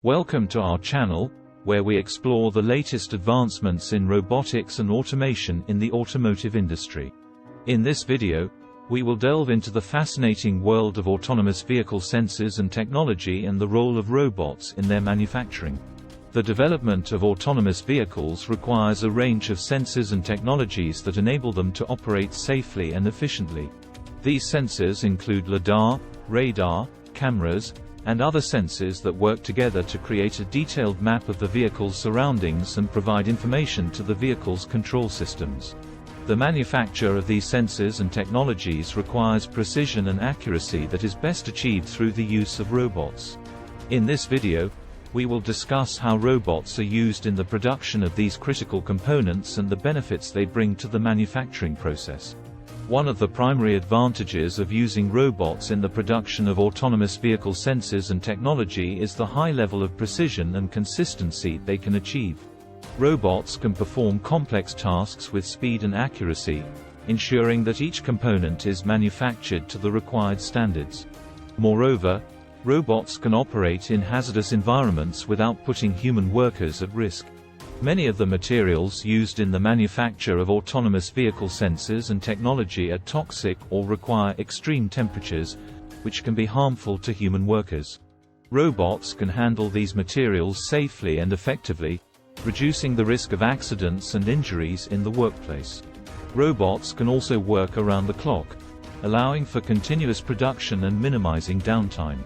Welcome to our channel, where we explore the latest advancements in robotics and automation in the automotive industry. In this video, we will delve into the fascinating world of autonomous vehicle sensors and technology and the role of robots in their manufacturing. The development of autonomous vehicles requires a range of sensors and technologies that enable them to operate safely and efficiently. These sensors include lidar, radar, cameras, and other sensors that work together to create a detailed map of the vehicle's surroundings and provide information to the vehicle's control systems. The manufacture of these sensors and technologies requires precision and accuracy that is best achieved through the use of robots. In this video, we will discuss how robots are used in the production of these critical components and the benefits they bring to the manufacturing process. One of the primary advantages of using robots in the production of autonomous vehicle sensors and technology is the high level of precision and consistency they can achieve. Robots can perform complex tasks with speed and accuracy, ensuring that each component is manufactured to the required standards. Moreover, robots can operate in hazardous environments without putting human workers at risk. Many of the materials used in the manufacture of autonomous vehicle sensors and technology are toxic or require extreme temperatures, which can be harmful to human workers. Robots can handle these materials safely and effectively, reducing the risk of accidents and injuries in the workplace. Robots can also work around the clock, allowing for continuous production and minimizing downtime.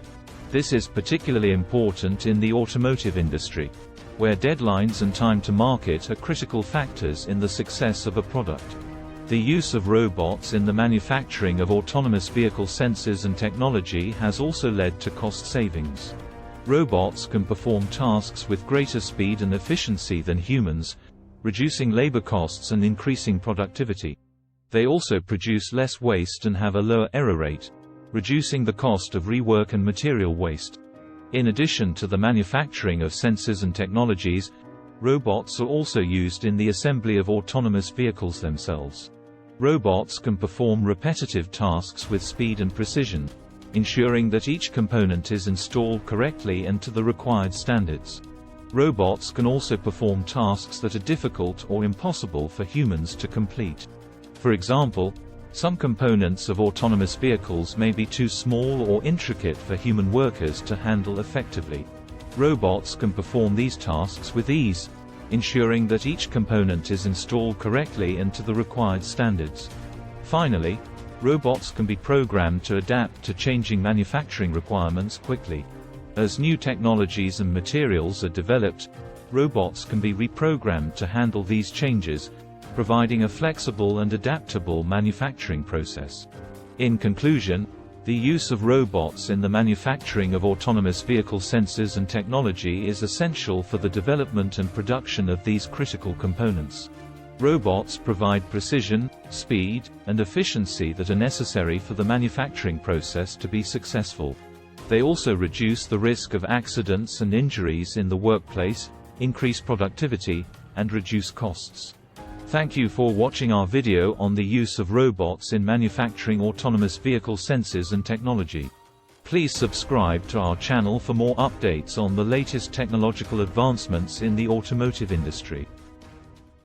This is particularly important in the automotive industry, where deadlines and time to market are critical factors in the success of a product. The use of robots in the manufacturing of autonomous vehicle sensors and technology has also led to cost savings. Robots can perform tasks with greater speed and efficiency than humans, reducing labor costs and increasing productivity. They also produce less waste and have a lower error rate, reducing the cost of rework and material waste. In addition to the manufacturing of sensors and technologies, robots are also used in the assembly of autonomous vehicles themselves. Robots can perform repetitive tasks with speed and precision, ensuring that each component is installed correctly and to the required standards. Robots can also perform tasks that are difficult or impossible for humans to complete. For example, some components of autonomous vehicles may be too small or intricate for human workers to handle effectively. Robots can perform these tasks with ease, ensuring that each component is installed correctly and to the required standards. Finally, robots can be programmed to adapt to changing manufacturing requirements quickly. As new technologies and materials are developed, robots can be reprogrammed to handle these changes, providing a flexible and adaptable manufacturing process. In conclusion, the use of robots in the manufacturing of autonomous vehicle sensors and technology is essential for the development and production of these critical components. Robots provide precision, speed, and efficiency that are necessary for the manufacturing process to be successful. They also reduce the risk of accidents and injuries in the workplace, increase productivity, and reduce costs. Thank you for watching our video on the use of robots in manufacturing autonomous vehicle sensors and technology. Please subscribe to our channel for more updates on the latest technological advancements in the automotive industry.